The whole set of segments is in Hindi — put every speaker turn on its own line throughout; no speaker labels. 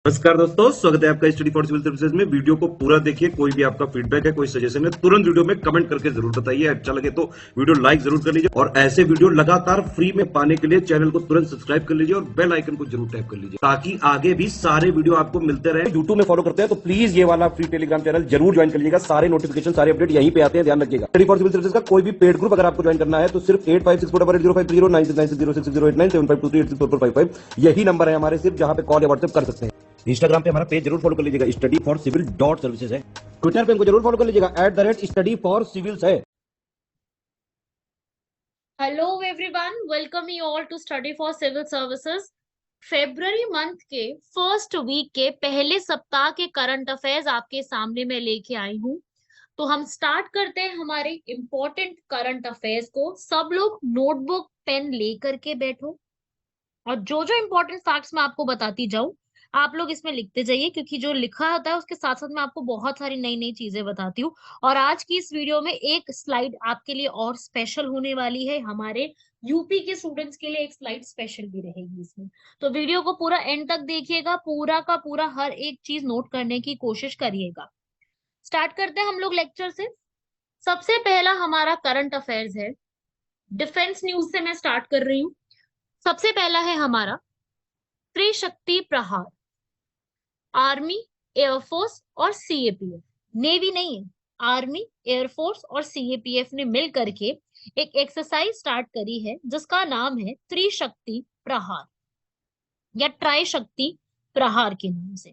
नमस्कार दोस्तों, स्वागत है आपका स्टडी फॉर सिविल सर्विसेज में। वीडियो को पूरा देखिए। कोई भी आपका फीडबैक है, कोई सजेशन है, तुरंत वीडियो में कमेंट करके जरूर बताइए। अच्छा लगे तो वीडियो लाइक जरूर कर लीजिए और ऐसे वीडियो लगातार फ्री में पाने के लिए चैनल को तुरंत सब्सक्राइब कर लीजिए और बेल आइकन को जरूर टैप कर लीजिए ताकि आगे भी सारे वीडियो आपको मिलते रहे। यूट्यूब में फॉलो करते हैं तो प्लीज ये वाला फ्री टेलीग्राम चैनल जरूर ज्वाइन कर लीजिएगा। सारे नोटिफिकेशन, सारे अपडेट यहीं पे आते हैं, ध्यान रखिएगा। स्टडी फॉर सिविल सर्विसेज का कोई भी पेड ग्रुप अगर आपको ज्वाइन करना है तो सिर्फ 856480530969606089786445 यही नंबर है हमारे, सिर्फ जहां पे कॉल या व्हाट्सएप कर सकते हैं। इंस्टाग्राम पे हमारा पेज जरूर फॉलो कर लीजिएगा, स्टडी फॉर सिविल .सर्विसेज है। ट्विटर पे हमको जरूर फॉलो कर लीजिएगा, @स्टडी फॉर सिविल्स है।
Hello everyone, welcome you all to study for civil services. February month के फर्स्ट वीक के पहले सप्ताह के करंट अफेयर्स आपके सामने मैं लेके आई हूँ। तो हम स्टार्ट करते हैं हमारे इम्पोर्टेंट करंट अफेयर्स को। सब लोग नोटबुक पेन लेकर के बैठो और जो जो इम्पोर्टेंट फैक्ट्स मैं आपको बताती जाऊं आप लोग इसमें लिखते जाइए, क्योंकि जो लिखा होता है उसके साथ साथ मैं आपको बहुत सारी नई नई चीजें बताती हूँ। और आज की इस वीडियो में एक स्लाइड आपके लिए और स्पेशल होने वाली है। हमारे यूपी के स्टूडेंट्स के लिए एक स्लाइड स्पेशल भी रहेगी इसमें। तो वीडियो को पूरा एंड तक देखिएगा, पूरा का पूरा हर एक चीज नोट करने की कोशिश करिएगा। स्टार्ट करते हैं हम लोग लेक्चर से। सबसे पहला हमारा करंट अफेयर्स है, डिफेंस न्यूज से मैं स्टार्ट कर रही हूँ। सबसे पहला है हमारा त्रिशक्ति प्रहार। आर्मी, एयरफोर्स और सीएपीएफ, नेवी नहीं है, आर्मी, एयरफोर्स और सीएपीएफ ने मिल करके एक एक्सरसाइज स्टार्ट करी है जिसका नाम है त्रिशक्ति प्रहार या ट्राई शक्ति प्रहार के नाम से।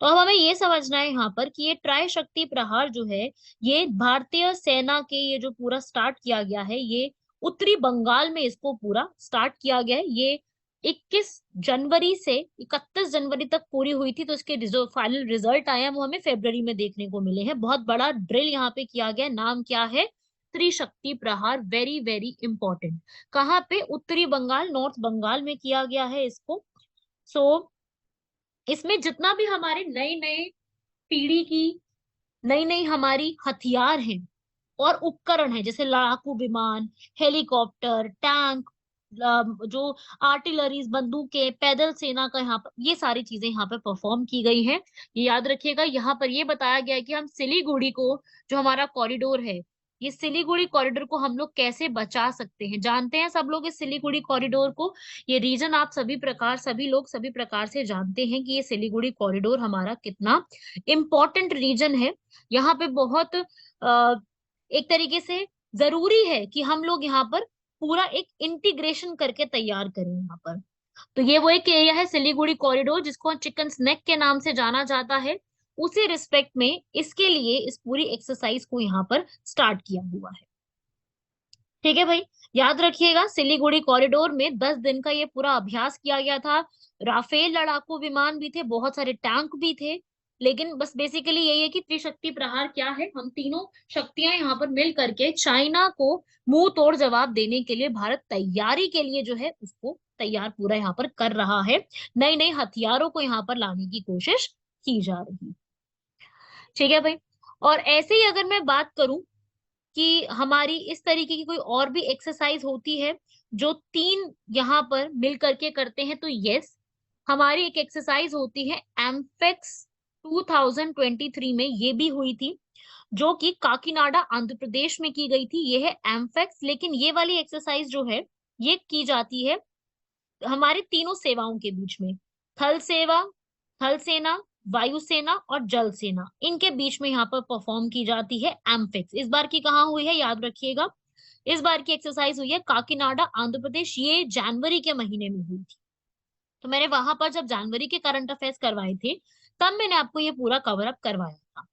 तो अब हमें ये समझना है यहाँ पर कि ये ट्राई शक्ति प्रहार जो है, ये भारतीय सेना के ये जो पूरा स्टार्ट किया गया है, ये उत्तरी बंगाल में इसको पूरा स्टार्ट किया गया है। ये 21 जनवरी से 31 जनवरी तक पूरी हुई थी। तो इसके जो फाइनल रिजल्ट आए हैं वो हमें फेब्रवरी में देखने को मिले हैं। बहुत बड़ा ड्रिल यहाँ पे किया गया है। नाम क्या है? त्रिशक्ति प्रहार। Very very important. कहाँ पे? उत्तरी बंगाल, नॉर्थ बंगाल में किया गया है इसको। सो इसमें जितना भी हमारे नए नए पीढ़ी की नई नई हमारी हथियार हैं और उपकरण है, जैसे लड़ाकू विमान, हेलीकॉप्टर, टैंक, जो आर्टिलरीज, बंदूकें, पैदल सेना का यहाँ पर ये सारी चीजें यहाँ पर परफॉर्म की गई हैं। ये याद रखिएगा। यहाँ पर ये बताया गया है कि हम सिलीगुड़ी को, जो हमारा कॉरिडोर है, ये सिलीगुड़ी कॉरिडोर को हम लोग कैसे बचा सकते हैं। जानते हैं सब लोग इस सिलीगुड़ी कॉरिडोर को? ये रीजन आप सभी लोग सभी प्रकार से जानते हैं कि ये सिलीगुड़ी कॉरिडोर हमारा कितना इम्पोर्टेंट रीजन है। यहाँ पे बहुत एक तरीके से जरूरी है कि हम लोग यहाँ पर पूरा एक इंटीग्रेशन करके तैयार करें यहाँ पर। तो ये वो एक एरिया है सिलीगुड़ी कॉरिडोर, जिसको चिकन स्नेक के नाम से जाना जाता है। उसी रिस्पेक्ट में इसके लिए इस पूरी एक्सरसाइज को यहाँ पर स्टार्ट किया हुआ है। ठीक है भाई, याद रखिएगा। सिलीगुड़ी कॉरिडोर में 10 दिन का ये पूरा अभ्यास किया गया था। राफेल लड़ाकू विमान भी थे, बहुत सारे टैंक भी थे। लेकिन बस बेसिकली यही है कि त्रिशक्ति प्रहार क्या है। हम तीनों शक्तियां यहाँ पर मिल करके चाइना को मुंह तोड़ जवाब देने के लिए, भारत तैयारी के लिए जो है उसको तैयार पूरा यहाँ पर कर रहा है। नए नए हथियारों को यहाँ पर लाने की कोशिश की जा रही है। ठीक है भाई। और ऐसे ही अगर मैं बात करूं कि हमारी इस तरीके की कोई और भी एक्सरसाइज होती है जो तीन यहाँ पर मिल करके करते हैं, तो यस, हमारी एक एक्सरसाइज होती है एम्फेक्स 2023 में, ये भी हुई थी, जो कि काकीनाडा आंध्र प्रदेश में की गई थी। ये है एम्फेक्स। लेकिन ये वाली एक्सरसाइज जो है ये की जाती है हमारे तीनों सेवाओं के बीच में। थल सेवा, थल सेना, वायुसेना और जल सेना, इनके बीच में यहाँ पर परफॉर्म की जाती है एम्फेक्स। इस बार की कहाँ हुई है याद रखिएगा। इस बार की एक्सरसाइज हुई है काकीनाडा आंध्र प्रदेश। ये जनवरी के महीने में हुई थी। तो मैंने वहां पर जब जनवरी के करंट अफेयर्स करवाए थे तब मैंने आपको ये पूरा कवर अप करवाया था।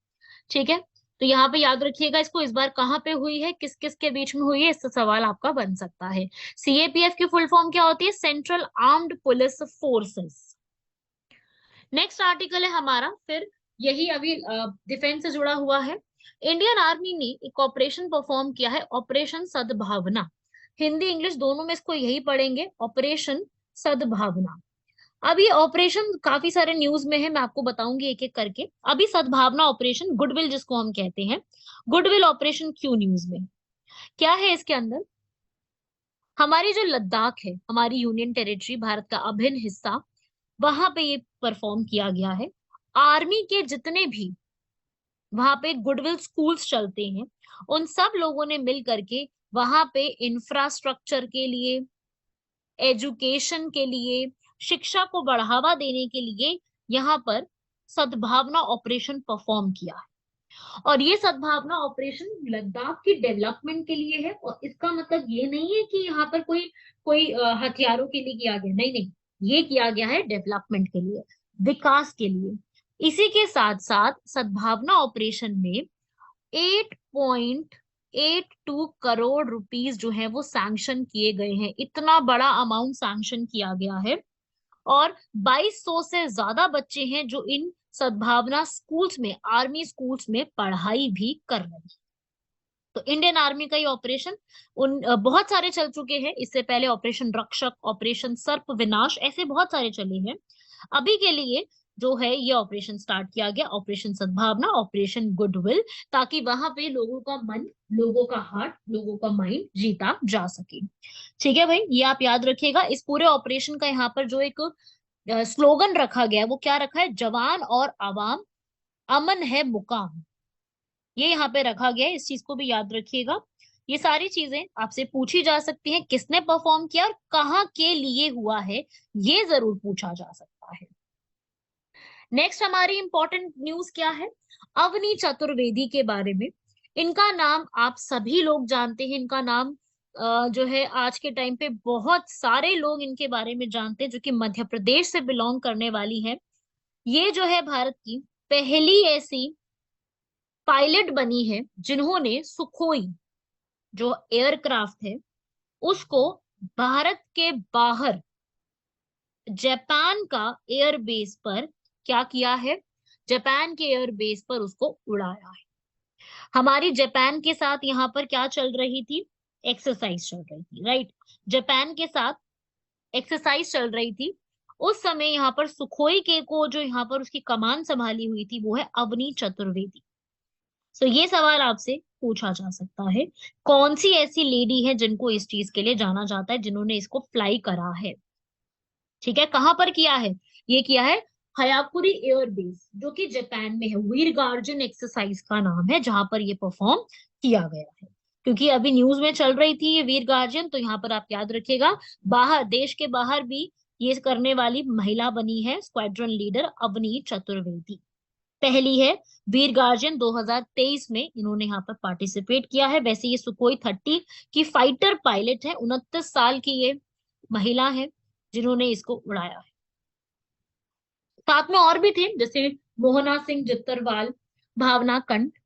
ठीक है। तो यहाँ पे याद रखिएगा इसको, इस बार कहाँ पे हुई है, किस किस के बीच में हुई है, इससे सवाल आपका बन सकता है। सीएपीएफ की फुल फॉर्म क्या होती है? Central armed police forces. Next article है हमारा, फिर यही अभी डिफेंस से जुड़ा हुआ है। इंडियन आर्मी ने एक ऑपरेशन परफॉर्म किया है, ऑपरेशन सद्भावना। हिंदी इंग्लिश दोनों में इसको यही पढ़ेंगे, ऑपरेशन सद्भावना। अब ये ऑपरेशन काफी सारे न्यूज में है, मैं आपको बताऊंगी एक एक करके। अभी सद्भावना ऑपरेशन, गुडविल जिसको हम कहते हैं, गुडविल ऑपरेशन क्यों न्यूज में? क्या है इसके अंदर? हमारी जो लद्दाख है, हमारी यूनियन टेरिटरी, भारत का अभिन्न हिस्सा, वहां पे ये परफॉर्म किया गया है। आर्मी के जितने भी वहां पे गुडविल स्कूल्स चलते हैं, उन सब लोगों ने मिल करके वहां पे इंफ्रास्ट्रक्चर के लिए, एजुकेशन के लिए, शिक्षा को बढ़ावा देने के लिए यहाँ पर सद्भावना ऑपरेशन परफॉर्म किया है। और ये सद्भावना ऑपरेशन लद्दाख की डेवलपमेंट के लिए है। और इसका मतलब ये नहीं है कि यहाँ पर कोई कोई हथियारों के लिए किया गया, नहीं नहीं, ये किया गया है डेवलपमेंट के लिए, विकास के लिए। इसी के साथ साथ सद्भावना ऑपरेशन में 8.82 करोड़ रुपीस जो है वो सैंक्शन किए गए हैं। इतना बड़ा अमाउंट सैंक्शन किया गया है। और 2200 से ज्यादा बच्चे हैं जो इन सद्भावना स्कूल्स में, आर्मी स्कूल्स में पढ़ाई भी कर रहे हैं। तो इंडियन आर्मी का ये ऑपरेशन बहुत सारे चल चुके हैं। इससे पहले ऑपरेशन रक्षक, ऑपरेशन सर्प विनाश, ऐसे बहुत सारे चले हैं। अभी के लिए जो है ये ऑपरेशन स्टार्ट किया गया, ऑपरेशन सद्भावना, ऑपरेशन गुडविल, ताकि वहां पे लोगों का मन, लोगों का हार्ट, लोगों का माइंड जीता जा सके। ठीक है भाई, ये आप याद रखिएगा। इस पूरे ऑपरेशन का यहाँ पर जो एक स्लोगन रखा गया है वो क्या रखा है? जवान और आवाम, अमन है मुकाम। ये यहाँ पे रखा गया है, इस चीज को भी याद रखिएगा। ये सारी चीजें आपसे पूछी जा सकती हैं, किसने परफॉर्म किया और कहाँ के लिए हुआ है, ये जरूर पूछा जा सकता है। नेक्स्ट हमारी इंपॉर्टेंट न्यूज क्या है? अवनी चतुर्वेदी के बारे में। इनका नाम आप सभी लोग जानते हैं। इनका नाम जो है आज के टाइम पे बहुत सारे लोग इनके बारे में जानते हैं, जो कि मध्य प्रदेश से बिलोंग करने वाली है। ये जो है भारत की पहली ऐसी पायलट बनी है जिन्होंने सुखोई जो एयरक्राफ्ट है उसको भारत के बाहर जापान का एयरबेस पर क्या किया है? जापान के एयरबेस पर उसको उड़ाया है। हमारी जापान के साथ यहाँ पर क्या चल रही थी? एक्सरसाइज चल रही थी, राइट। जापान के साथ एक्सरसाइज चल रही थी। उस समय यहाँ पर सुखोई के को जो यहाँ पर उसकी कमान संभाली हुई थी वो है अवनी चतुर्वेदी। तो ये सवाल आपसे पूछा जा सकता है, कौन सी ऐसी लेडी है जिनको इस चीज के लिए जाना जाता है, जिन्होंने इसको फ्लाई करा है? ठीक है, कहां पर किया है? ये किया है हयाकुरी एयरबेस, जो कि जापान में है। वीर गार्जन एक्सरसाइज का नाम है जहां पर ये परफॉर्म किया गया है। क्योंकि अभी न्यूज में चल रही थी ये वीर गार्जन, तो यहाँ पर आप याद रखिएगा, बाहर, देश के बाहर भी ये करने वाली महिला बनी है स्क्वाड्रन लीडर अवनी चतुर्वेदी। पहली है वीर गार्जियन, 2023 में इन्होंने यहाँ पर पार्टिसिपेट किया है। वैसे ये सुखोई 30 की फाइटर पायलट है, 29 साल की ये महिला है जिन्होंने इसको उड़ाया है। साथ में और भी थे, जैसे मोहना सिंह जित्तरवाल, भावना कंठ।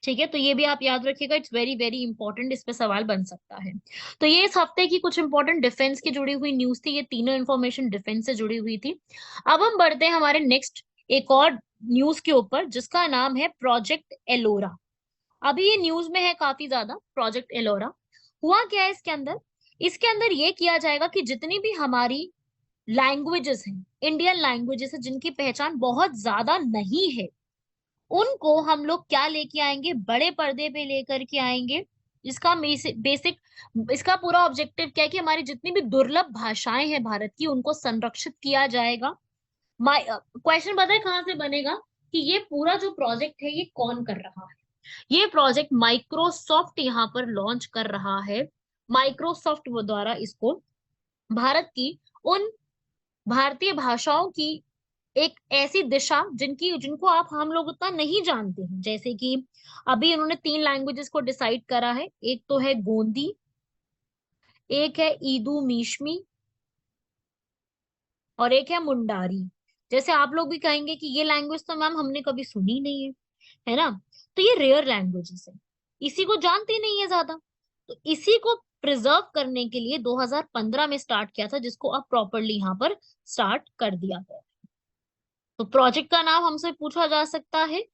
ठीक है, तो ये भी आप याद रखिएगा, इट्स वेरी वेरी इंपॉर्टेंट, इस पे सवाल बन सकता है। तो ये इस हफ्ते की कुछ इंपॉर्टेंट डिफेंस की जुड़ी हुई न्यूज थी। ये तीनों इंफॉर्मेशन डिफेंस से जुड़ी हुई थी। अब हम बढ़ते हैं हमारे नेक्स्ट एक और न्यूज के ऊपर, जिसका नाम है प्रोजेक्ट एलोरा। अभी ये न्यूज में है काफी ज्यादा, प्रोजेक्ट एलोरा। हुआ क्या है इसके अंदर? इसके अंदर ये किया जाएगा कि जितनी भी हमारी लैंग्वेजेस हैं, इंडियन लैंग्वेजेस है, जिनकी पहचान बहुत ज्यादा नहीं है, उनको हम लोग क्या लेके आएंगे? बड़े पर्दे पे लेकर के आएंगे। इसका बेसिक, इसका पूरा ऑब्जेक्टिव क्या है कि हमारी जितनी भी दुर्लभ भाषाएं हैं भारत की, उनको संरक्षित किया जाएगा। क्वेश्चन पता है कहाँ से बनेगा? कि ये पूरा जो प्रोजेक्ट है ये कौन कर रहा है? ये प्रोजेक्ट माइक्रोसॉफ्ट यहाँ पर लॉन्च कर रहा है। माइक्रोसॉफ्ट वो द्वारा इसको भारत की उन भारतीय भाषाओं की एक ऐसी दिशा जिनको आप हम लोग उतना नहीं जानते हैं, जैसे कि अभी उन्होंने 3 लैंग्वेजेस को डिसाइड करा है। एक तो है गोंदी, एक है ईदू मीशमी, और एक है मुंडारी। जैसे आप लोग भी कहेंगे कि ये लैंग्वेज तो मैम हमने कभी सुनी नहीं है ना? तो ये रेयर लैंग्वेजेस है, इसी को जानते नहीं है ज्यादा। तो इसी को प्रिजर्व करने के लिए 2015 में स्टार्ट किया था, जिसको अब प्रॉपरली यहाँ पर स्टार्ट कर दिया गया। तो प्रोजेक्ट का नाम हमसे पूछा जा सकता है,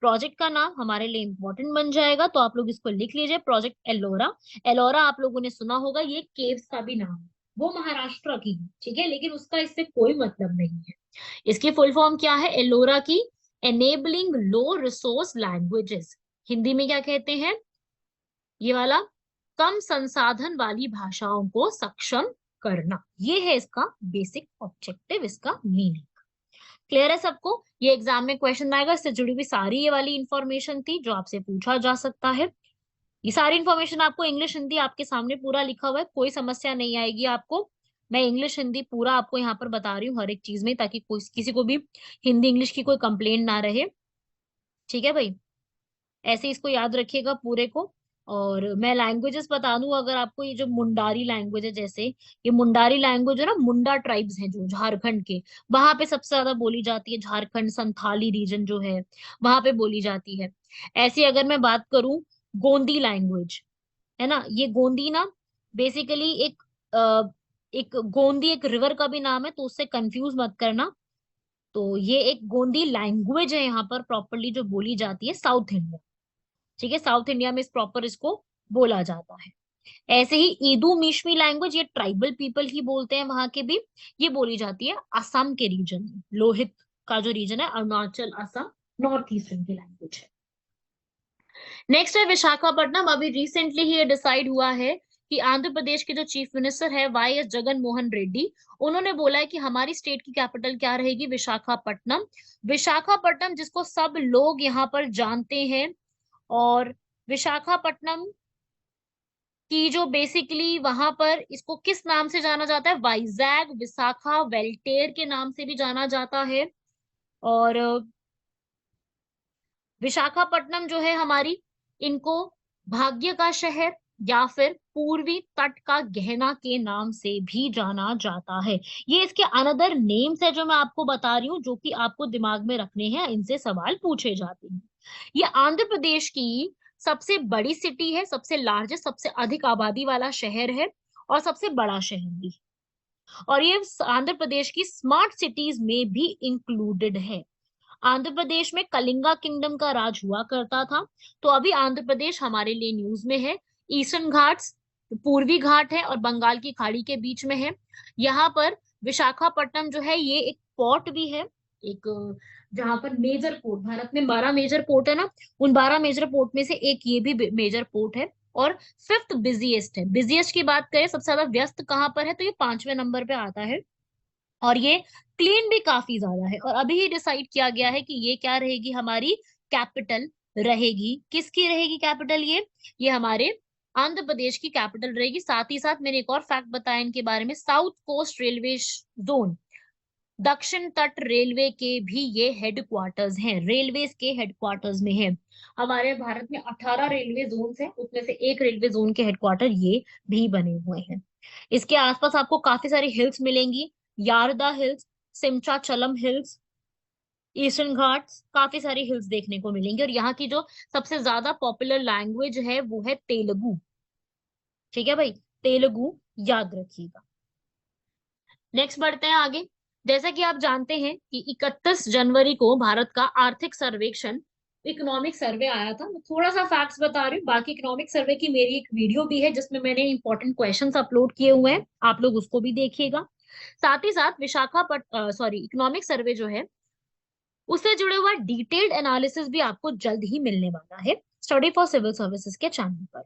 प्रोजेक्ट का नाम हमारे लिए इंपॉर्टेंट बन जाएगा, तो आप लोग इसको लिख लीजिए, प्रोजेक्ट एलोरा। एलोरा आप लोगों ने सुना होगा, ये केव्स का भी नाम है, वो महाराष्ट्र की है, ठीक है, लेकिन उसका इससे कोई मतलब नहीं है। इसकी फुल फॉर्म क्या है एलोरा की? एनेबलिंग लो रिसोर्स लैंग्वेजेस। हिंदी में क्या कहते हैं? ये वाला, कम संसाधन वाली भाषाओं को सक्षम करना। ये है इसका बेसिक ऑब्जेक्टिव, इसका मीनिंग। क्लियर है सबको? ये एग्जाम में क्वेश्चन आएगा, इससे जुड़ी हुई सारी ये वाली इंफॉर्मेशन थी जो आपसे पूछा जा सकता है। ये सारी इंफॉर्मेशन आपको इंग्लिश हिंदी आपके सामने पूरा लिखा हुआ है, कोई समस्या नहीं आएगी आपको। मैं इंग्लिश हिंदी पूरा आपको यहाँ पर बता रही हूँ हर एक चीज में, ताकि कोई किसी को भी हिंदी इंग्लिश की कोई कंप्लेंट ना रहे। ठीक है भाई, ऐसे इसको याद रखिएगा पूरे को। और मैं लैंग्वेजेस बता दूं अगर आपको, ये जो मुंडारी लैंग्वेज है, जैसे ये मुंडारी लैंग्वेज है ना, मुंडा ट्राइब्स हैं जो झारखंड के, वहां पे सबसे ज्यादा बोली जाती है। झारखंड संथाली रीजन जो है वहां पे बोली जाती है। ऐसे अगर मैं बात करूं गोंदी लैंग्वेज, है ना, ये गोंदी ना बेसिकली एक गोंदी एक रिवर का भी नाम है, तो उससे कंफ्यूज मत करना। तो ये एक गोंदी लैंग्वेज है यहाँ पर प्रॉपरली जो बोली जाती है साउथ इंडिया। ठीक है, साउथ इंडिया में इस प्रॉपर इसको बोला जाता है। ऐसे ही ईदू मिश्मी लैंग्वेज, ये ट्राइबल पीपल ही बोलते हैं वहां के भी। ये बोली जाती है असम के रीजन में, लोहित का जो रीजन है, अरुणाचल असम, नॉर्थ ईस्टर्न की लैंग्वेज है। नेक्स्ट है विशाखापट्टनम। अभी रिसेंटली ही ये डिसाइड हुआ है कि आंध्र प्रदेश के जो चीफ मिनिस्टर है वाई एस जगन मोहन रेड्डी, उन्होंने बोला है कि हमारी स्टेट की कैपिटल क्या रहेगी, विशाखापट्टनम। विशाखापट्टनम जिसको सब लोग यहाँ पर जानते हैं, और विशाखापट्टनम की जो बेसिकली वहां पर इसको किस नाम से जाना जाता है, वाइजैग, विशाखा, वेल्टेर के नाम से भी जाना जाता है। और विशाखापट्टनम जो है हमारी, इनको भाग्य का शहर या फिर पूर्वी तट का गहना के नाम से भी जाना जाता है। ये इसके अनदर नेम्स है जो मैं आपको बता रही हूँ, जो कि आपको दिमाग में रखने हैं, इनसे सवाल पूछे जाते हैं। ये आंध्र प्रदेश की सबसे बड़ी सिटी है, सबसे लार्जेस्ट, सबसे अधिक आबादी वाला शहर है, और सबसे बड़ा शहर भी है। और ये आंध्र प्रदेश की स्मार्ट सिटीज में भी इंक्लूडेड है। आंध्र प्रदेश में कलिंगा किंगडम का राज हुआ करता था, तो अभी आंध्र प्रदेश हमारे लिए न्यूज में है। ईस्टर्न घाट्स, पूर्वी घाट है और बंगाल की खाड़ी के बीच में है। यहाँ पर विशाखापट्टनम जो है ये एक पोर्ट भी है, एक जहाँ पर मेजर पोर्ट, भारत में 12 मेजर पोर्ट है ना, उन 12 मेजर पोर्ट में से एक ये भी मेजर पोर्ट है। और फिफ्थ बिजिएस्ट है। बिजिएस्ट की बात करें सबसे ज्यादा व्यस्त कहाँ पर है, तो ये 5वें नंबर पे आता है। और ये क्लीन भी काफी ज्यादा है। और अभी ही डिसाइड किया गया है कि ये क्या रहेगी, हमारी कैपिटल रहेगी। किसकी रहेगी कैपिटल? ये हमारे आंध्र प्रदेश की कैपिटल रहेगी। साथ ही साथ मैंने एक और फैक्ट बताया इनके बारे में, साउथ कोस्ट रेलवे जोन, दक्षिण तट रेलवे के भी ये हेडक्वार्टर्स हैं, रेलवेज के हेडक्वार्टर्स में है। हमारे भारत में 18 रेलवे जोन हैं, उसमें से एक रेलवे जोन के हेडक्वार्टर ये भी बने हुए हैं। इसके आसपास आपको काफी सारी हिल्स मिलेंगी, Yarada hills, Simhachalam hills, Eastern Ghats, काफी सारी हिल्स देखने को मिलेंगी। और यहाँ की जो सबसे ज्यादा पॉपुलर लैंग्वेज है वो है तेलुगु। ठीक है भाई, तेलुगु याद रखिएगा। नेक्स्ट बढ़ते हैं आगे। जैसा कि आप जानते हैं कि 31 जनवरी को भारत का आर्थिक सर्वेक्षण, इकोनॉमिक सर्वे आया था। मैं थोड़ा सा फैक्ट्स बता रही हूँ, बाकी इकोनॉमिक सर्वे की मेरी एक वीडियो भी है जिसमें मैंने इंपॉर्टेंट क्वेश्चंस अपलोड किए हुए हैं, आप लोग उसको भी देखिएगा। साथ ही साथ इकोनॉमिक सर्वे जो है उससे जुड़े हुआ डिटेल्ड एनालिसिस भी आपको जल्द ही मिलने वाला है स्टडी फॉर सिविल सर्विसेज के चैनल पर।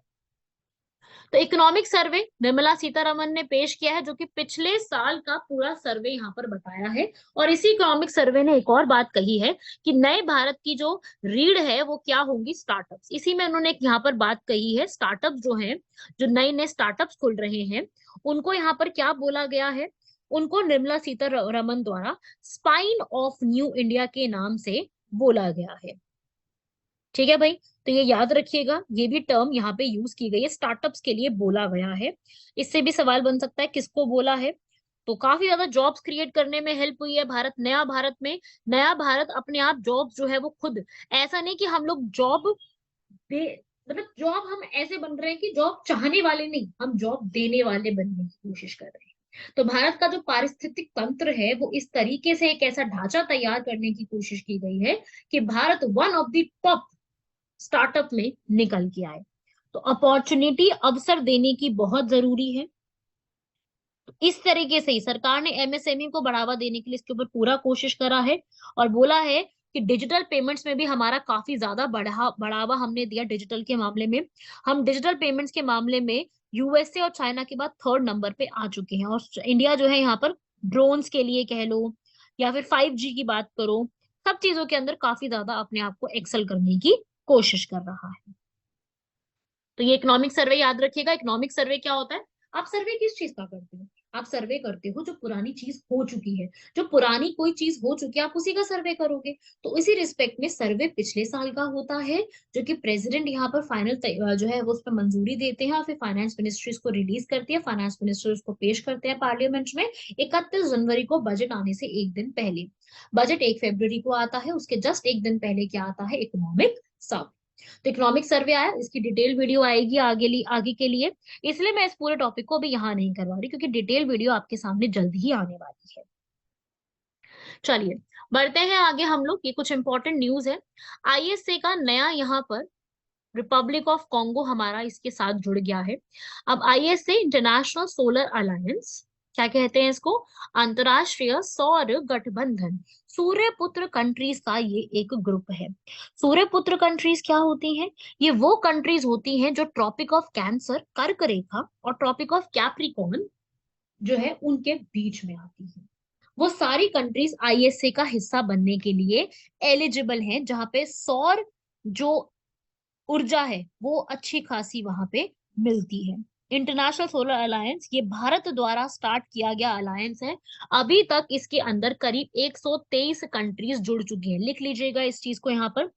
तो इकोनॉमिक सर्वे निर्मला सीतारमन ने पेश किया है, जो कि पिछले साल का पूरा सर्वे यहाँ पर बताया है। और इसी इकोनॉमिक सर्वे ने एक और बात कही है कि नए भारत की जो रीढ़ है वो क्या होंगी, स्टार्टअप्स। इसी में उन्होंने एक यहाँ पर बात कही है, स्टार्टअप जो है, जो नए नए स्टार्टअप्स खुल रहे हैं, उनको यहाँ पर क्या बोला गया है, उनको निर्मला सीतारमन द्वारा स्पाइन ऑफ न्यू इंडिया के नाम से बोला गया है। ठीक है भाई, तो ये याद रखिएगा, ये भी टर्म यहाँ पे यूज की गई है, स्टार्टअप्स के लिए बोला गया है। इससे भी सवाल बन सकता है किसको बोला है। तो काफी ज्यादा जॉब्स क्रिएट करने में हेल्प हुई है भारत, नया भारत में। नया भारत अपने आप जॉब्स जो है वो खुद, ऐसा नहीं कि हम लोग जॉब दे, मतलब जॉब हम ऐसे बन रहे हैं कि जॉब चाहने वाले नहीं, हम जॉब देने वाले बनने की कोशिश कर रहे हैं। तो भारत का जो पारिस्थितिक तंत्र है वो इस तरीके से एक ऐसा ढांचा तैयार करने की कोशिश की गई है कि Bharat one of the top startup में निकल के आए। तो अपॉर्चुनिटी, अवसर देने की बहुत जरूरी है। तो इस तरीके से ही सरकार ने एमएसएमई को बढ़ावा देने के लिए इसके ऊपर पूरा कोशिश करा है, और बोला है कि डिजिटल पेमेंट्स में भी हमारा काफी ज्यादा बढ़ावा हमने दिया। डिजिटल के मामले में हम डिजिटल पेमेंट्स के मामले में यूएसए और चाइना के बाद थर्ड नंबर पे आ चुके हैं। और इंडिया जो है यहाँ पर ड्रोन्स के लिए कह लो या फिर 5G की बात करो, सब चीजों के अंदर काफी ज्यादा अपने आप को एक्सेल करने की कोशिश कर रहा है। तो ये इकोनॉमिक सर्वे याद रखिएगा। इकोनॉमिक सर्वे क्या होता है? आप सर्वे किस चीज का करते हो? आप सर्वे करते हो जो पुरानी चीज हो चुकी है। जो पुरानी कोई चीज हो चुकी है आप उसी का सर्वे करोगे। तो इसी रिस्पेक्ट में सर्वे पिछले साल का होता है, जो कि प्रेसिडेंट यहाँ पर फाइनल जो है वो उस पर मंजूरी देते हैं और फिर फाइनेंस मिनिस्ट्री इसको रिलीज करती है। फाइनेंस मिनिस्टर उसको पेश करते हैं पार्लियामेंट में 31 जनवरी को, बजट आने से एक दिन पहले। बजट 1 फरवरी को आता है, उसके जस्ट एक दिन पहले क्या आता है? Economic survey. तो इकोनॉमिक सर्वे आया, इसकी डिटेल वीडियो आएगी आगे के लिए, इसलिए मैं इस पूरे टॉपिक को अभी यहाँ नहीं करवा रही, क्योंकि डिटेल वीडियो आपके सामने जल्दी ही आने वाली है। चलिए बढ़ते हैं आगे हम लोग। ये कुछ इंपॉर्टेंट न्यूज है। आईएसए का नया यहाँ पर रिपब्लिक ऑफ कॉन्गो हमारा इसके साथ जुड़ गया है। अब आईएसए इंटरनेशनल सोलर अलायंस, क्या कहते हैं इसको? अंतरराष्ट्रीय सौर गठबंधन, सूर्यपुत्र कंट्रीज का ये एक ग्रुप है। सूर्यपुत्र कंट्रीज क्या होती हैं? ये वो कंट्रीज होती हैं जो ट्रॉपिक ऑफ कैंसर, कर्क रेखा और ट्रॉपिक ऑफ कैप्रिकॉर्न जो है उनके बीच में आती है। वो सारी कंट्रीज आईएसए का हिस्सा बनने के लिए एलिजिबल हैं, जहां पे सौर जो ऊर्जा है वो अच्छी खासी वहां पे मिलती है। इंटरनेशनल सोलर अलायंस ये भारत द्वारा स्टार्ट किया गया अलायंस है। अभी तक इसके अंदर करीब 123 कंट्रीज जुड़ चुकी हैं। लिख लीजिएगा इस चीज को यहाँ पर।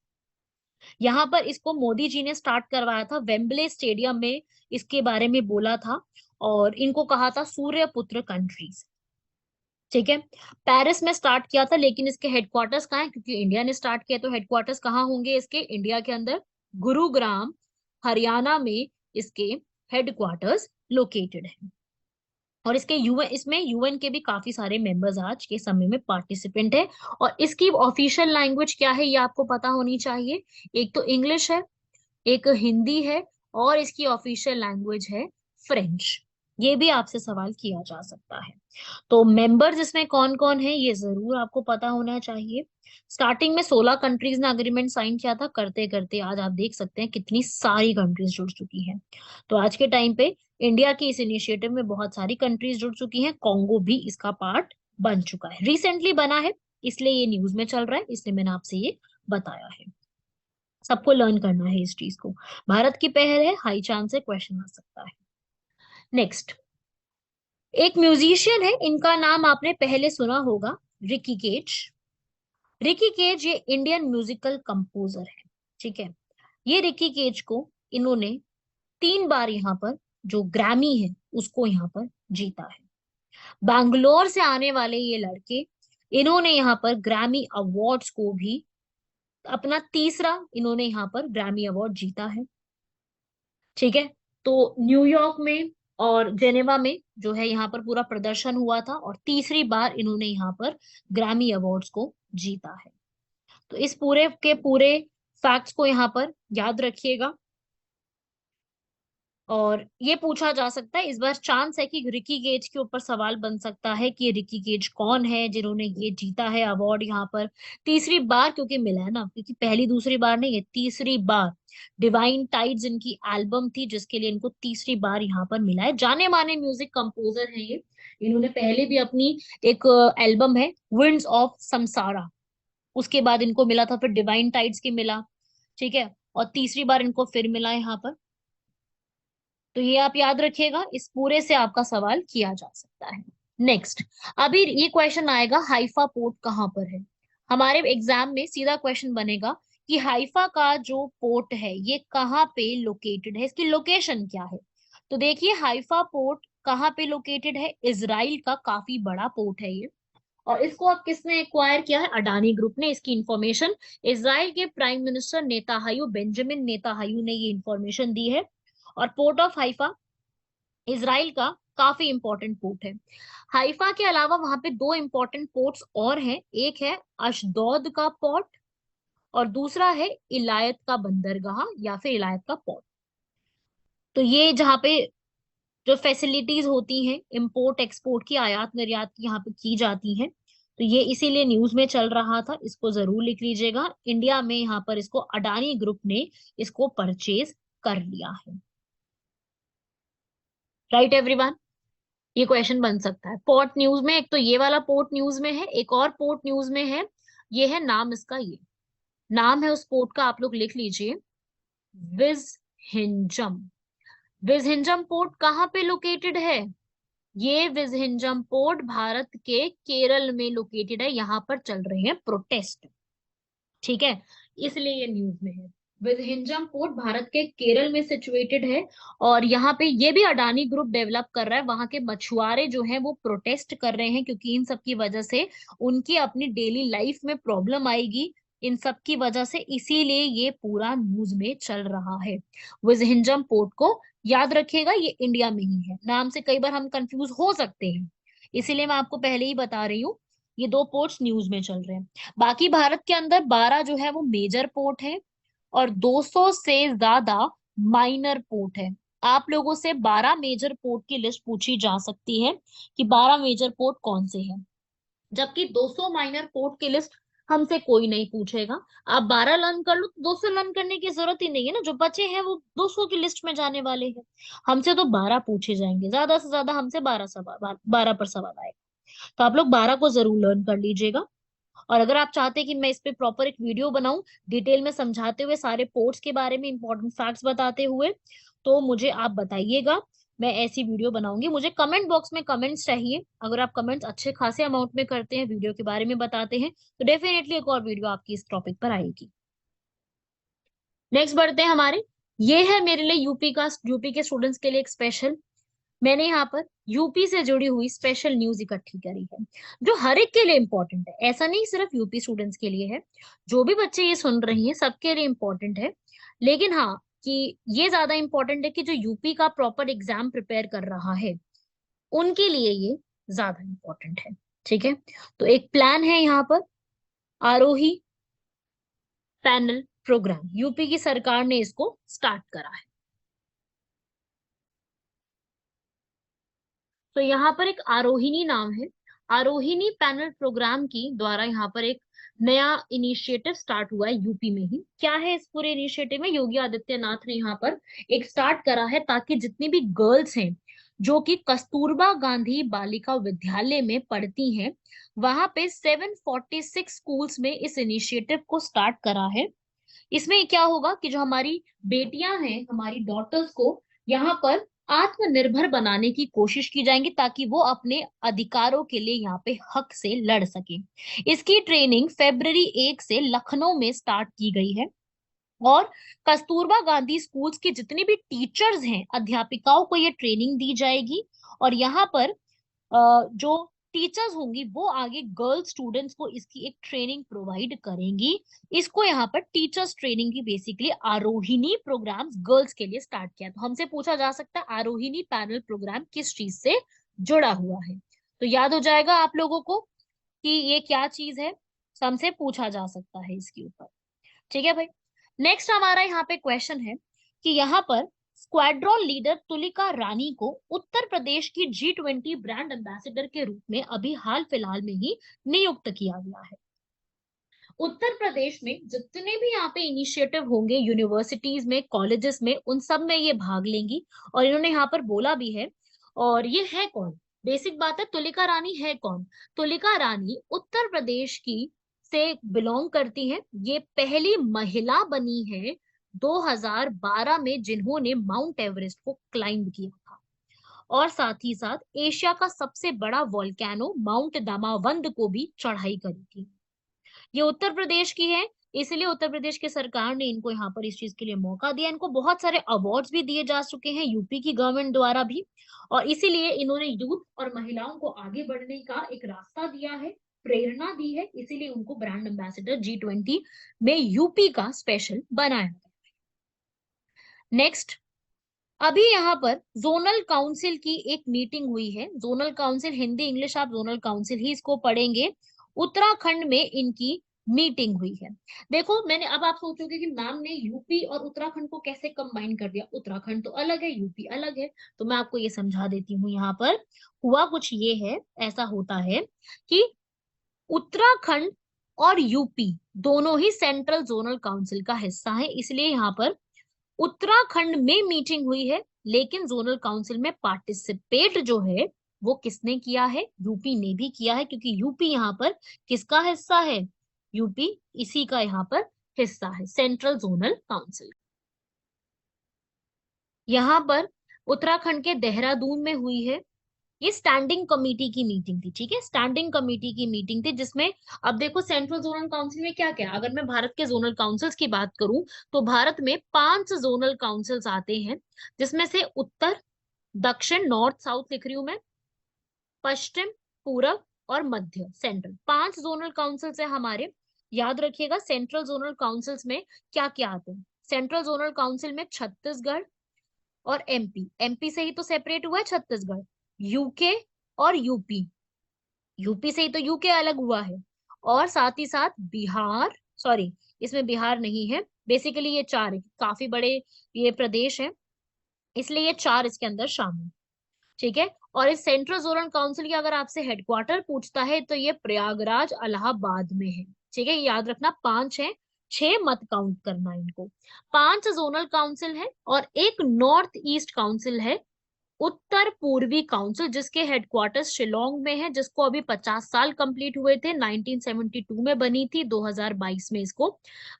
यहाँ पर इसको मोदी जी ने स्टार्ट करवाया था, वेम्बले स्टेडियम में इसके बारे में बोला था और इनको कहा था सूर्यपुत्र कंट्रीज। ठीक है। पेरिस में स्टार्ट किया था, लेकिन इसके हेडक्वार्टर्स कहाँ है? क्योंकि इंडिया ने स्टार्ट किया तो हेडक्वार्टर्स कहाँ होंगे इसके? इंडिया के अंदर गुरुग्राम हरियाणा में इसके हेडक्वार्टर्स लोकेटेड है। और इसके यूएन इसमें यूएन के भी काफी सारे मेंबर्स आज के समय में पार्टिसिपेंट है। और इसकी ऑफिशियल लैंग्वेज क्या है ये आपको पता होनी चाहिए। एक तो इंग्लिश है, एक हिंदी है और इसकी ऑफिशियल लैंग्वेज है फ्रेंच। ये भी आपसे सवाल किया जा सकता है। तो मेंबर्स इसमें कौन कौन है ये जरूर आपको पता होना चाहिए। स्टार्टिंग में 16 कंट्रीज ने अग्रीमेंट साइन किया था, करते करते आज आप देख सकते हैं कितनी सारी कंट्रीज जुड़ चुकी हैं। तो आज के टाइम पे इंडिया की इस इनिशिएटिव में बहुत सारी कंट्रीज जुड़ चुकी हैं। कॉन्गो भी इसका पार्ट बन चुका है, रिसेंटली बना है, इसलिए ये न्यूज में चल रहा है, इसलिए मैंने आपसे ये बताया है। सबको लर्न करना है इस चीज को। भारत की पहल है, हाई चांस है क्वेश्चन आ सकता है। नेक्स्ट, एक म्यूजिशियन है, इनका नाम आपने पहले सुना होगा, रिकी केज। रिकी केज ये इंडियन म्यूजिकल कंपोजर है। ठीक है। ये रिकी केज को इन्होंने 3 बार यहाँ पर जो ग्रैमी है उसको यहाँ पर जीता है। बैंगलोर से आने वाले ये लड़के, इन्होंने यहाँ पर ग्रैमी अवार्ड्स को भी अपना तीसरा इन्होंने यहाँ पर ग्रैमी अवार्ड जीता है। ठीक है। तो न्यूयॉर्क में और जेनेवा में जो है यहाँ पर पूरा प्रदर्शन हुआ था और तीसरी बार इन्होंने यहाँ पर ग्रैमी अवार्ड्स को जीता है। तो इस पूरे के पूरे फैक्ट्स को यहाँ पर याद रखिएगा। और ये पूछा जा सकता है, इस बार चांस है कि रिकी गेज के ऊपर सवाल बन सकता है कि ये रिकी गेज कौन है जिन्होंने ये जीता है अवार्ड यहाँ पर तीसरी बार, क्योंकि मिला है ना, क्योंकि पहली दूसरी बार नहीं, ये तीसरी बार। डिवाइन टाइड्स इनकी एल्बम थी जिसके लिए इनको तीसरी बार यहाँ पर मिला है। जाने माने म्यूजिक कंपोजर है ये। इन्होंने पहले भी अपनी एक एल्बम है विंड्स ऑफ समसारा, उसके बाद इनको मिला था, फिर डिवाइन टाइड्स की मिला। ठीक है। और तीसरी बार इनको फिर मिला यहाँ पर। तो ये आप याद रखिएगा, इस पूरे से आपका सवाल किया जा सकता है। नेक्स्ट, अभी ये क्वेश्चन आएगा हाइफा पोर्ट कहाँ पर है। हमारे एग्जाम में सीधा क्वेश्चन बनेगा कि हाइफा का जो पोर्ट है ये कहाँ पे लोकेटेड है, इसकी लोकेशन क्या है। तो देखिए हाइफा पोर्ट कहाँ पे लोकेटेड है, इजराइल का काफी बड़ा पोर्ट है ये। और इसको अब किसने एक्वायर किया है? अडानी ग्रुप ने। इसकी इंफॉर्मेशन इजराइल के prime minister Netanyahu, Benjamin Netanyahu ने ये इंफॉर्मेशन दी है। और पोर्ट ऑफ हाइफा इजराइल का काफी इंपॉर्टेंट पोर्ट है। हाइफा के अलावा वहां पे 2 इंपॉर्टेंट पोर्ट्स और हैं, एक है अशदौद का पोर्ट और दूसरा है इलायत का बंदरगाह या फिर इलायत का पोर्ट। तो ये जहाँ पे जो फैसिलिटीज होती हैं इंपोर्ट एक्सपोर्ट की, आयात निर्यात की यहाँ पे की जाती हैं, तो ये इसीलिए न्यूज में चल रहा था, इसको जरूर लिख लीजिएगा। इंडिया में यहाँ पर इसको अडानी ग्रुप ने इसको परचेज कर लिया है। राइट एवरीवन, ये क्वेश्चन बन सकता है। पोर्ट न्यूज में, एक तो ये वाला पोर्ट न्यूज में है, एक और पोर्ट न्यूज में है, ये है नाम इसका, ये नाम है उस पोर्ट का, आप लोग लिख लीजिए, विज हिंजम। विज हिंजम पोर्ट कहाँ पे लोकेटेड है? ये विज हिंजम पोर्ट भारत के केरल में लोकेटेड है, यहाँ पर चल रहे हैं प्रोटेस्ट, ठीक है, इसलिए ये न्यूज में है। विंझम पोर्ट भारत के केरल में सिचुएटेड है, और यहाँ पे ये भी अडानी ग्रुप डेवलप कर रहा है। वहां के मछुआरे जो हैं वो प्रोटेस्ट कर रहे हैं, क्योंकि इन सब की वजह से उनकी अपनी डेली लाइफ में प्रॉब्लम आएगी, इन सब की वजह से, इसीलिए ये पूरा न्यूज में चल रहा है। विंझम पोर्ट को याद रखिएगा, ये इंडिया में ही है, नाम से कई बार हम कंफ्यूज हो सकते हैं, इसीलिए मैं आपको पहले ही बता रही हूँ, ये दो पोर्ट्स न्यूज में चल रहे हैं। बाकी भारत के अंदर 12 जो है वो मेजर पोर्ट है, और 200 से ज्यादा माइनर पोर्ट है। आप लोगों से 12 मेजर पोर्ट की लिस्ट पूछी जा सकती है कि 12 मेजर पोर्ट कौन से हैं, जबकि 200 माइनर पोर्ट की लिस्ट हमसे कोई नहीं पूछेगा। आप 12 लर्न कर लो तो 200 लर्न करने की जरूरत ही नहीं है ना, जो बचे हैं वो 200 की लिस्ट में जाने वाले हैं। हमसे तो 12 पूछे जाएंगे, ज्यादा से ज्यादा हमसे 12 सवाल, 12 पर सवाल आएगा, तो आप लोग 12 को जरूर लर्न कर लीजिएगा। और अगर आप चाहते हैं कि मैं इस पे प्रॉपर एक वीडियो बनाऊं, डिटेल में समझाते हुए, सारे पोर्ट्स के बारे में इंपॉर्टेंट फैक्ट्स बताते हुए, तो मुझे आप बताइएगा, मैं ऐसी वीडियो बनाऊंगी। मुझे कमेंट बॉक्स में कमेंट्स चाहिए, अगर आप कमेंट्स अच्छे खासे अमाउंट में करते हैं, वीडियो के बारे में बताते हैं, तो डेफिनेटली एक और वीडियो आपकी इस टॉपिक पर आएगी। नेक्स्ट बढ़ते हैं हमारे, ये है मेरे लिए यूपी का, यूपी के स्टूडेंट्स के लिए एक स्पेशल, मैंने यहाँ पर यूपी से जुड़ी हुई स्पेशल न्यूज इकट्ठी करी है, जो हर एक के लिए इंपॉर्टेंट है, ऐसा नहीं सिर्फ यूपी स्टूडेंट्स के लिए है, जो भी बच्चे ये सुन रही हैं सबके लिए इंपॉर्टेंट है। लेकिन हाँ, कि ये ज्यादा इंपॉर्टेंट है कि जो यूपी का प्रॉपर एग्जाम प्रिपेयर कर रहा है उनके लिए ये ज्यादा इंपॉर्टेंट है, ठीक है। तो एक प्लान है यहाँ पर, आरोही पैनल प्रोग्राम, यूपी की सरकार ने इसको स्टार्ट करा है। तो यहाँ पर एक आरोहिणी नाम है, आरोहिणी पैनल प्रोग्राम की द्वारा यहाँ पर एक नया इनिशिएटिव स्टार्ट हुआ है यूपी में ही। क्या है इस पूरे इनिशिएटिव में? योगी आदित्यनाथ ने यहाँ पर एक स्टार्ट करा है, ताकि जितनी भी गर्ल्स हैं जो कि कस्तूरबा गांधी बालिका विद्यालय में पढ़ती हैं, वहां पे 746 स्कूल्स में इस इनिशिएटिव को स्टार्ट करा है। इसमें क्या होगा कि जो हमारी बेटियां हैं, हमारी डॉटर्स को यहाँ पर आत्मनिर्भर बनाने की कोशिश की जाएंगी, ताकि वो अपने अधिकारों के लिए यहाँ पे हक से लड़ सके। इसकी ट्रेनिंग February 1 से लखनऊ में स्टार्ट की गई है, और कस्तूरबा गांधी स्कूल्स की जितनी भी टीचर्स हैं, अध्यापिकाओं को ये ट्रेनिंग दी जाएगी, और यहाँ पर जो टीचर्स होंगी वो आगे गर्ल स्टूडेंट्स को इसकी एक ट्रेनिंग प्रोवाइड करेंगी। इसको यहाँ पर टीचर्स ट्रेनिंग की बेसिकली आरोहिणी प्रोग्राम गर्ल्स के लिए स्टार्ट किया। तो हमसे पूछा जा सकता है आरोहिणी पैनल प्रोग्राम किस चीज से जुड़ा हुआ है, तो याद हो जाएगा आप लोगों को कि ये क्या चीज है, तो हमसे पूछा जा सकता है इसके ऊपर, ठीक है भाई। नेक्स्ट हमारा यहाँ पे क्वेश्चन है कि यहाँ पर स्क्वाड्रॉन लीडर तुलिका रानी को उत्तर प्रदेश की G20 ब्रांड एम्बेसडर के रूप में अभी हाल फिलहाल में ही नियुक्त किया गया है। उत्तर प्रदेश में जितने भी यहाँ पे इनिशिएटिव होंगे यूनिवर्सिटीज में, कॉलेजेस में, उन सब में ये भाग लेंगी, और इन्होंने यहाँ पर बोला भी है। और ये है कौन? बेसिक बात है, तुलिका रानी है कौन? तुलिका रानी उत्तर प्रदेश की से बिलोंग करती हैं। ये पहली महिला बनी है 2012 में जिन्होंने माउंट एवरेस्ट को क्लाइंब किया था, और साथ ही साथ एशिया का सबसे बड़ा वोल्केनो माउंट दमावंद को भी चढ़ाई करी थी। ये उत्तर प्रदेश की है, इसलिए उत्तर प्रदेश की सरकार ने इनको यहाँ पर इस चीज के लिए मौका दिया। इनको बहुत सारे अवार्ड्स भी दिए जा चुके हैं यूपी की गवर्नमेंट द्वारा भी, और इसीलिए इन्होंने यूथ और महिलाओं को आगे बढ़ने का एक रास्ता दिया है, प्रेरणा दी है, इसीलिए उनको ब्रांड एम्बेसडर G20 में यूपी का स्पेशल बनाया गया। नेक्स्ट, अभी यहाँ पर जोनल काउंसिल की एक मीटिंग हुई है। जोनल काउंसिल, हिंदी इंग्लिश आप जोनल काउंसिल ही इसको पढ़ेंगे। उत्तराखंड में इनकी मीटिंग हुई है। देखो, मैंने, अब आप सोचोगे कि मैम ने यूपी और उत्तराखंड को कैसे कंबाइन कर दिया, उत्तराखंड तो अलग है, यूपी अलग है, तो मैं आपको ये समझा देती हूँ। यहाँ पर हुआ कुछ ये है, ऐसा होता है कि उत्तराखंड और यूपी दोनों ही सेंट्रल जोनल काउंसिल का हिस्सा है, इसलिए यहाँ पर उत्तराखंड में मीटिंग हुई है, लेकिन जोनल काउंसिल में पार्टिसिपेट जो है वो किसने किया है? यूपी ने भी किया है, क्योंकि यूपी यहाँ पर किसका हिस्सा है? यूपी इसी का यहाँ पर हिस्सा है, सेंट्रल जोनल काउंसिल। यहाँ पर उत्तराखंड के देहरादून में हुई है। ये स्टैंडिंग कमेटी की मीटिंग थी, ठीक है, स्टैंडिंग कमेटी की मीटिंग थी, जिसमें अब देखो सेंट्रल जोनल काउंसिल में क्या क्या, अगर मैं भारत के जोनल काउंसिल्स की बात करूं तो भारत में 5 जोनल काउंसिल्स आते हैं, जिसमें से उत्तर, दक्षिण, नॉर्थ साउथ लिख रही हूं मैं, पश्चिम, पूरब और मध्य, सेंट्रल, 5 जोनल काउंसिल्स है हमारे। याद रखिएगा सेंट्रल जोनल काउंसिल्स में क्या क्या आते हैं। सेंट्रल जोनल काउंसिल में छत्तीसगढ़ और एमपी, एमपी से ही तो सेपरेट हुआ है छत्तीसगढ़, यूके और यूपी, यूपी से ही तो यूके अलग हुआ है, और साथ ही साथ बिहार, सॉरी इसमें बिहार नहीं है, बेसिकली ये 4 है, काफी बड़े ये प्रदेश है, इसलिए ये 4 इसके अंदर शामिल, ठीक है। और इस सेंट्रल जोनल काउंसिल की अगर आपसे हेडक्वार्टर पूछता है तो ये प्रयागराज इलाहाबाद में है, ठीक है, ये याद रखना। 5 है, 6 मत काउंट करना इनको। 5 जोनल काउंसिल है और एक नॉर्थ ईस्ट काउंसिल है, उत्तर पूर्वी काउंसिल, जिसके हेडक्वार्टर्स शिलोंग में है, जिसको अभी 50 साल कंप्लीट हुए थे, 1972 में बनी थी, 2022 में इसको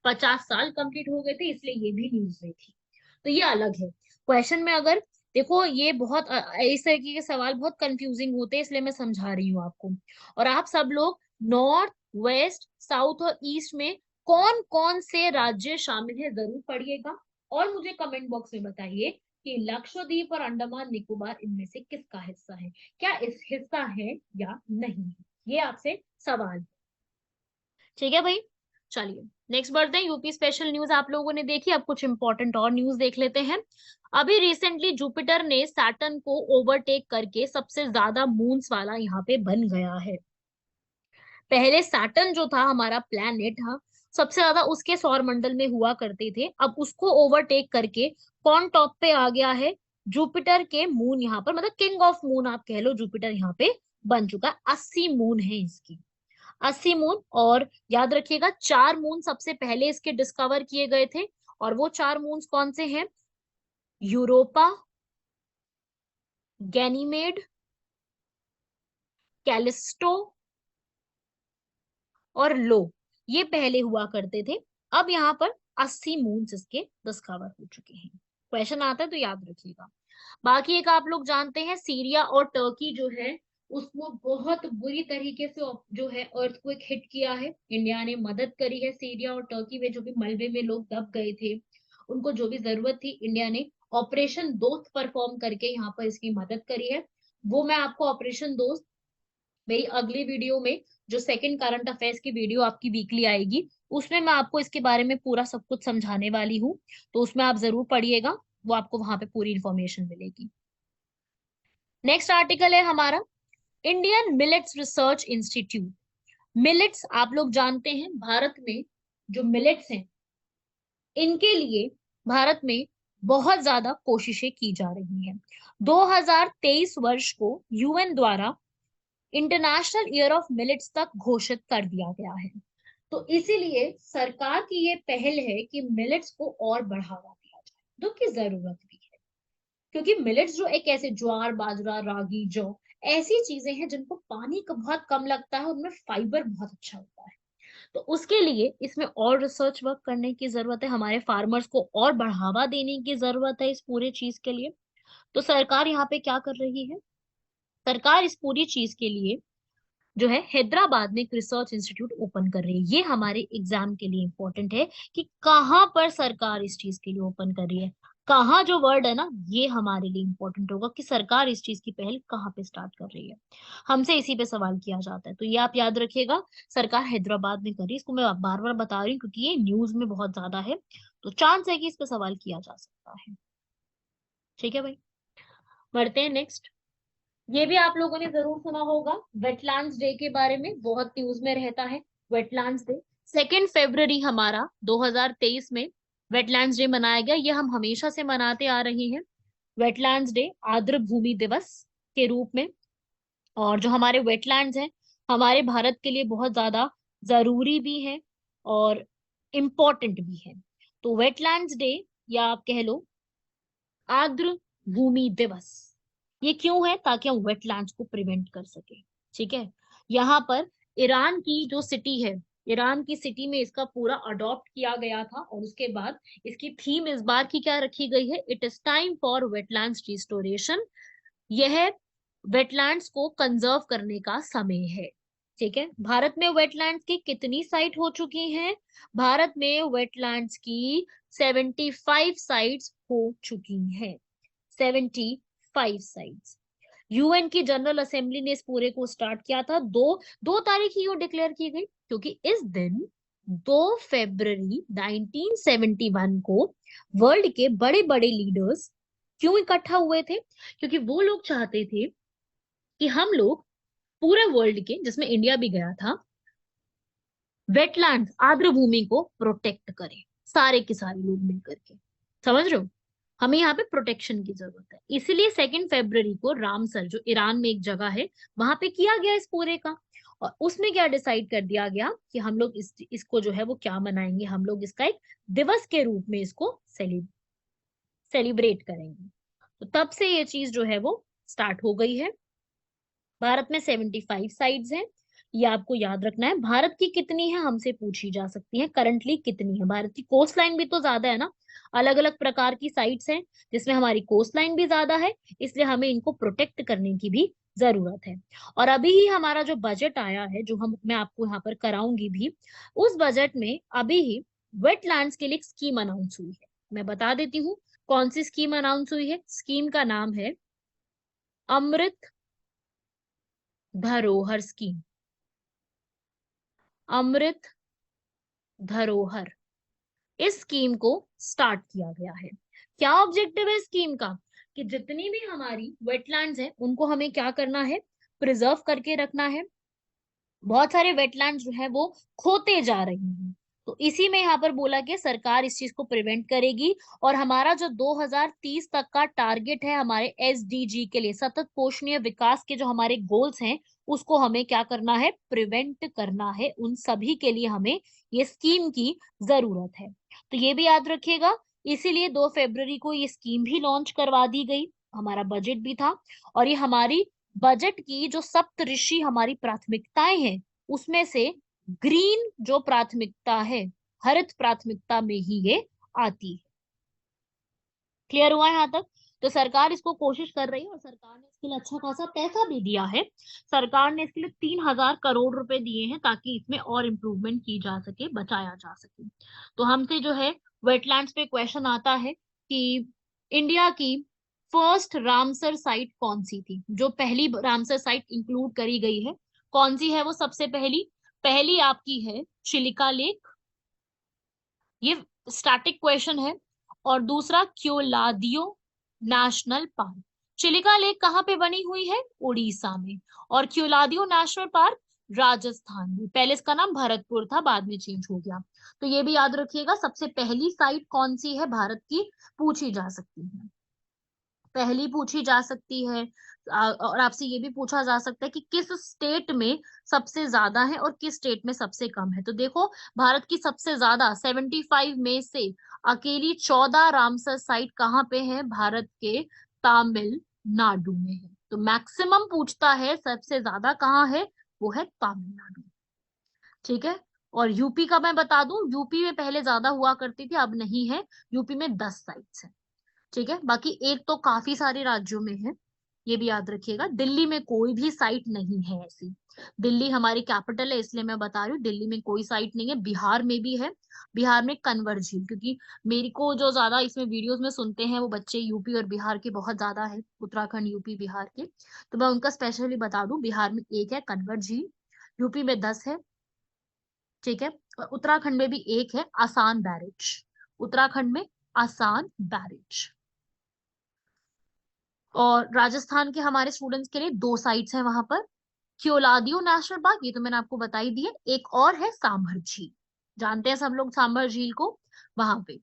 50 साल कंप्लीट हो गए थे, इसलिए ये भी न्यूज में थी। तो ये अलग है। क्वेश्चन में अगर देखो ये बहुत इस तरीके के सवाल बहुत कंफ्यूजिंग होते हैं, इसलिए मैं समझा रही हूँ आपको। और आप सब लोग नॉर्थ, वेस्ट, साउथ और ईस्ट में कौन कौन से राज्य शामिल है जरूर पढ़िएगा, और मुझे कमेंट बॉक्स में बताइए कि लक्षद्वीप और अंडमान निकोबार इनमें से किसका हिस्सा है, क्या इस हिस्सा है या नहीं है, ये आपसे सवाल, ठीक है भाई। चलिए नेक्स्ट बढ़ते हैं। यूपी स्पेशल न्यूज आप लोगों ने देखी, अब कुछ इंपॉर्टेंट और न्यूज देख लेते हैं। अभी रिसेंटली जुपिटर ने सैटर्न को ओवरटेक करके सबसे ज्यादा मून्स वाला यहाँ पे बन गया है। पहले सैटर्न जो था हमारा प्लैनेट, हाँ, सबसे ज्यादा उसके सौर मंडल में हुआ करते थे, अब उसको ओवरटेक करके कौन टॉप पे आ गया है? जुपिटर के मून यहाँ पर, मतलब किंग ऑफ मून आप कह लो, जुपिटर यहाँ पे बन चुका है। 80 मून है इसकी, 80 मून। और याद रखिएगा 4 मून सबसे पहले इसके डिस्कवर किए गए थे, और वो 4 मून्स कौन से हैं? यूरोपा, गैनीमेड, कैलिस्टो और लो, ये पहले हुआ करते थे। अब यहाँ पर 80 मून्स इसके डिस्कवर हो चुके हैं। क्वेश्चन आता है तो याद रखिएगा। बाकी एक आप लोग जानते हैं, सीरिया और टर्की जो है उसको बहुत बुरी तरीके से जो है अर्थक्वेक हिट किया है। इंडिया ने मदद करी है सीरिया और टर्की में, जो भी मलबे में लोग दब गए थे, उनको जो भी जरूरत थी, इंडिया ने ऑपरेशन दोस्त परफॉर्म करके यहाँ पर इसकी मदद करी है। वो मैं आपको ऑपरेशन दोस्त मेरी अगली वीडियो में, जो सेकंड करंट अफेयर्स की वीडियो आपकी वीकली आएगी, उसमें मैं आपको इसके बारे में पूरा सब कुछ समझाने वाली हूँ, तो उसमें आप जरूर पढ़िएगा, वो आपको वहां पे पूरी इंफॉर्मेशन मिलेगी। नेक्स्ट आर्टिकल है हमारा Indian millets research institute. Millets आप लोग जानते हैं, भारत में जो मिलेट्स हैं इनके लिए भारत में बहुत ज्यादा कोशिशें की जा रही हैं। 2023 वर्ष को यूएन द्वारा इंटरनेशनल ईयर ऑफ मिलेट्स तक घोषित कर दिया गया है। तो इसीलिए सरकार की ये पहल है कि मिलेट्स को और बढ़ावा दिया जाए, जो कि जरूरत भी है, क्योंकि मिलेट्स जो एक ऐसे ज्वार, बाजरा, रागी, जौ, ऐसी चीजें हैं जिनको पानी का बहुत कम लगता है, उनमें फाइबर बहुत अच्छा होता है। तो उसके लिए इसमें और रिसर्च वर्क करने की जरूरत है, हमारे फार्मर्स को और बढ़ावा देने की जरूरत है इस पूरे चीज के लिए। तो सरकार यहाँ पे क्या कर रही है? सरकार इस पूरी चीज के लिए जो है हैदराबाद में एक रिसर्च इंस्टीट्यूट ओपन कर रही है। ये हमारे एग्जाम के लिए इंपॉर्टेंट है कि कहाँ पर सरकार इस चीज के लिए ओपन कर रही है। कहाँ जो वर्ड है ना, ये हमारे लिए इंपॉर्टेंट होगा कि सरकार इस चीज की पहल कहाँ पे स्टार्ट कर रही है, हमसे इसी पे सवाल किया जाता है। तो ये आप याद रखिएगा, सरकार हैदराबाद में कर रही है। इसको मैं बार बार बता रही हूँ क्योंकि ये न्यूज में बहुत ज्यादा है, तो चांस है कि इस पे सवाल किया जा सकता है, ठीक है भाई। बढ़ते हैं नेक्स्ट। ये भी आप लोगों ने जरूर सुना होगा, वेटलैंड्स डे के बारे में बहुत न्यूज में रहता है। वेटलैंड्स डे 2 फरवरी हमारा 2023 में वेटलैंड्स डे मनाया गया, ये हम हमेशा से मनाते आ रहे हैं, वेटलैंड्स डे आर्द्र भूमि दिवस के रूप में। और जो हमारे वेटलैंड्स हैं हमारे भारत के लिए बहुत ज्यादा जरूरी भी है और इम्पोर्टेंट भी है। तो वेटलैंड्स डे, या आप कह लो आर्द्र भूमि दिवस। ये क्यों है? ताकि हम वेटलैंड्स को प्रिवेंट कर सके। ठीक है। यहाँ पर ईरान की जो सिटी है, ईरान की सिटी में इसका पूरा अडॉप्ट किया गया था, और उसके बाद इसकी थीम इस बार की क्या रखी गई है? It is time for wetlands restoration. यह वेटलैंड्स को कंजर्व करने का समय है। ठीक है। भारत में वेटलैंड्स की कितनी साइट हो चुकी हैं? भारत में वेटलैंड्स की 75 साइट्स हो चुकी हैं। 75 साइट्स। यूएन की जनरल असेंबली ने इस पूरे को स्टार्ट किया था। दो तारीख ही डिक्लेयर की गई, क्योंकि इस दिन 2 फरवरी 1971 को वर्ल्ड के बड़े बड़े लीडर्स क्यों इकट्ठा हुए थे? क्योंकि वो लोग चाहते थे कि हम लोग पूरे वर्ल्ड के, जिसमें इंडिया भी गया था, वेटलैंड आर्द्र भूमि को प्रोटेक्ट करें, सारे के सारे लोग मिलकर के। समझ रहे हो? हमें यहाँ पे प्रोटेक्शन की जरूरत है। इसीलिए 2 फरवरी को रामसर, जो ईरान में एक जगह है, वहां पे किया गया इस पूरे का। और उसमें क्या डिसाइड कर दिया गया कि हम लोग इसको जो है वो क्या मनाएंगे, हम लोग इसका एक दिवस के रूप में इसको सेलिब्रेट करेंगे। तो तब से ये चीज जो है वो स्टार्ट हो गई है। भारत में 75 साइट्स हैं, ये आपको याद रखना है। भारत की कितनी है हमसे पूछी जा सकती है, करंटली कितनी है? भारत की कोस्ट लाइन भी तो ज्यादा है ना, अलग अलग प्रकार की साइट्स हैं, जिसमें हमारी कोस्ट लाइन भी ज्यादा है, इसलिए हमें इनको प्रोटेक्ट करने की भी जरूरत है। और अभी ही हमारा जो बजट आया है, जो मैं आपको यहाँ पर कराऊंगी भी, उस बजट में अभी ही वेटलैंड्स के लिए एक स्कीम अनाउंस हुई है। मैं बता देती हूँ कौन सी स्कीम अनाउंस हुई है। स्कीम का नाम है अमृत धरोहर स्कीम। अमृत धरोहर, इस स्कीम को स्टार्ट किया गया है। क्या ऑब्जेक्टिव है स्कीम का? कि जितनी भी हमारी वेटलैंड्स हैं उनको हमें क्या करना है? प्रिजर्व करके रखना है। बहुत सारे वेटलैंड्स जो है वो खोते जा रही हैं, तो इसी में यहाँ पर बोला कि सरकार इस चीज को प्रिवेंट करेगी। और हमारा जो 2030 तक का टारगेट है हमारे एसडीजी के लिए, सतत पोषणीय विकास के जो हमारे गोल्स हैं, उसको हमें क्या करना है? प्रिवेंट करना है। उन सभी के लिए हमें ये स्कीम की जरूरत है। तो ये भी याद रखिएगा। इसीलिए 2 फरवरी को ये स्कीम भी लॉन्च करवा दी गई। हमारा बजट भी था, और ये हमारी बजट की जो सप्तऋषि हमारी प्राथमिकताएं हैं, उसमें से ग्रीन जो प्राथमिकता है, हरित प्राथमिकता में ही ये आती है। क्लियर हुआ यहाँ तक? तो सरकार इसको कोशिश कर रही है, और सरकार ने इसके लिए अच्छा खासा पैसा भी दिया है। सरकार ने इसके लिए 3,000 करोड़ रुपए दिए हैं, ताकि इसमें और इम्प्रूवमेंट की जा सके, बचाया जा सके। तो हमसे जो है वेटलैंड्स पे क्वेश्चन आता है कि इंडिया की फर्स्ट रामसर साइट कौन सी थी? जो पहली रामसर साइट इंक्लूड करी गई है, कौन सी है वो? सबसे पहली पहली आपकी है चिलिका लेक। ये स्टैटिक क्वेश्चन है। और दूसरा क्योलादियो नेशनल पार्क। चिलिका लेक कहाँ पे बनी हुई है? उड़ीसा में। और क्योलादियो नेशनल पार्क राजस्थान में। पहले इसका नाम भरतपुर था, बाद में चेंज हो गया। तो ये भी याद रखिएगा, सबसे पहली साइट कौन सी है भारत की, पूछी जा सकती है। पहली पूछी जा सकती है। और आपसे ये भी पूछा जा सकता है कि किस स्टेट में सबसे ज्यादा है और किस स्टेट में सबसे कम है। तो देखो, भारत की सबसे ज्यादा 75 में से अकेली 14 रामसर साइट कहाँ पे है? भारत के तमिलनाडु में है। तो मैक्सिमम पूछता है सबसे ज्यादा कहाँ है, वो है तमिलनाडु। ठीक है। और यूपी का मैं बता दूं, यूपी में पहले ज्यादा हुआ करती थी, अब नहीं है। यूपी में 10 साइट्स है। ठीक है। बाकी एक तो काफी सारे राज्यों में है, ये भी याद रखिएगा। दिल्ली में कोई भी साइट नहीं है ऐसी। दिल्ली हमारी कैपिटल है, इसलिए मैं बता रही हूँ, दिल्ली में कोई साइट नहीं है। बिहार में भी है। बिहार में कन्वर झील, क्योंकि मेरे को जो ज्यादा इसमें वीडियोस में सुनते हैं वो बच्चे यूपी और बिहार के बहुत ज्यादा है, उत्तराखंड यूपी बिहार के, तो मैं उनका स्पेशली बता दूं। बिहार में एक है कन्वर झील, यूपी में 10 है। ठीक है। और उत्तराखंड में भी एक है, आसान बैरेज। उत्तराखंड में आसान बैरेज। और राजस्थान के हमारे स्टूडेंट्स के लिए 2 साइट्स हैं वहां पर। क्योलादियो नेशनल पार्क, ये तो मैंने आपको बता ही दिया। एक और है सांभर झील, जानते हैं सब लोग सांभर झील को, वहां पे।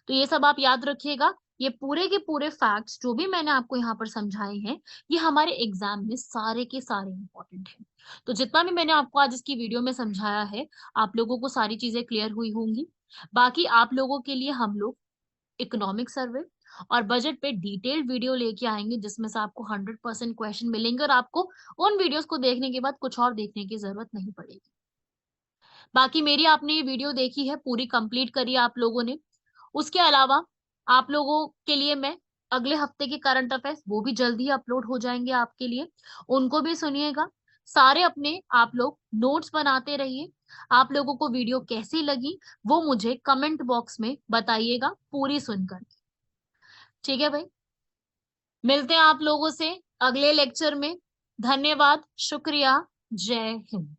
तो ये सब आप याद रखिएगा। ये पूरे के पूरे फैक्ट्स जो भी मैंने आपको यहाँ पर समझाए हैं, ये हमारे एग्जाम में सारे के सारे इंपॉर्टेंट हैं। तो जितना भी मैंने आपको आज इसकी वीडियो में समझाया है, आप लोगों को सारी चीजें क्लियर हुई होंगी। बाकी आप लोगों के लिए हम लोग इकोनॉमिक सर्वे और बजट पे डिटेल्ड वीडियो लेके आएंगे जिसमें से आपको 100% क्वेश्चन मिलेंगे और आपको उन वीडियोस को देखने के बाद कुछ और देखने की जरूरत नहीं पड़ेगी। बाकी मेरी आपने ये वीडियो देखी है, पूरी कंप्लीट करी आप लोगों ने। उसके अलावा आप लोगों के लिए मैं अगले हफ्ते के करंट अफेयर्स वो भी जल्दी ही अपलोड हो जाएंगे आपके लिए, उनको भी सुनिएगा। सारे अपने आप लोग नोट्स बनाते रहिए। आप लोगों को वीडियो कैसी लगी वो मुझे कमेंट बॉक्स में बताइएगा पूरी सुनकर। ठीक है भाई, मिलते हैं आप लोगों से अगले लेक्चर में। धन्यवाद, शुक्रिया, जय हिंद।